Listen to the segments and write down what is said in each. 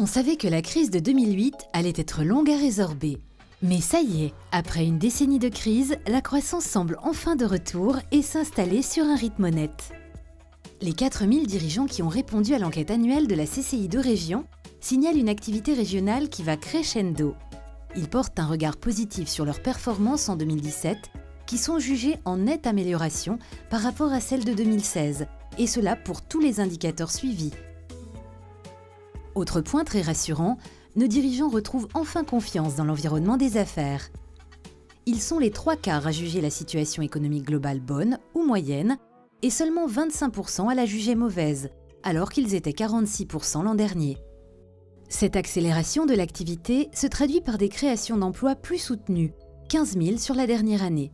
On savait que la crise de 2008 allait être longue à résorber. Mais ça y est, après une décennie de crise, la croissance semble enfin de retour et s'installer sur un rythme net. Les 4000 dirigeants qui ont répondu à l'enquête annuelle de la CCI de région signalent une activité régionale qui va crescendo. Ils portent un regard positif sur leurs performances en 2017, qui sont jugées en nette amélioration par rapport à celles de 2016, et cela pour tous les indicateurs suivis. Autre point très rassurant, nos dirigeants retrouvent enfin confiance dans l'environnement des affaires. Ils sont les 3/4 à juger la situation économique globale bonne ou moyenne, et seulement 25% à la juger mauvaise, alors qu'ils étaient 46% l'an dernier. Cette accélération de l'activité se traduit par des créations d'emplois plus soutenues, 15 000 sur la dernière année.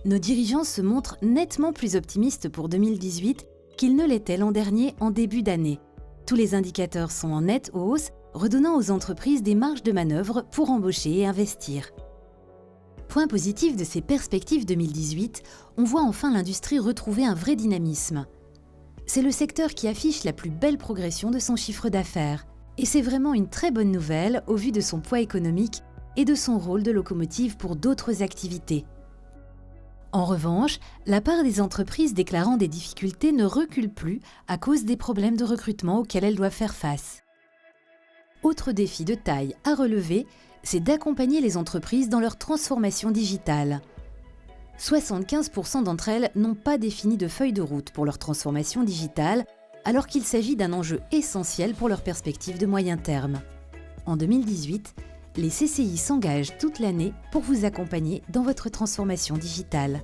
Nos dirigeants se montrent nettement plus optimistes pour 2018 qu'ils ne l'étaient l'an dernier en début d'année. Tous les indicateurs sont en nette hausse, redonnant aux entreprises des marges de manœuvre pour embaucher et investir. Point positif de ces perspectives 2018, on voit enfin l'industrie retrouver un vrai dynamisme. C'est le secteur qui affiche la plus belle progression de son chiffre d'affaires. Et c'est vraiment une très bonne nouvelle au vu de son poids économique et de son rôle de locomotive pour d'autres activités. En revanche, la part des entreprises déclarant des difficultés ne recule plus à cause des problèmes de recrutement auxquels elles doivent faire face. Autre défi de taille à relever, c'est d'accompagner les entreprises dans leur transformation digitale. 75% d'entre elles n'ont pas défini de feuille de route pour leur transformation digitale, alors qu'il s'agit d'un enjeu essentiel pour leurs perspectives de moyen terme. En 2018, les CCI s'engagent toute l'année pour vous accompagner dans votre transformation digitale.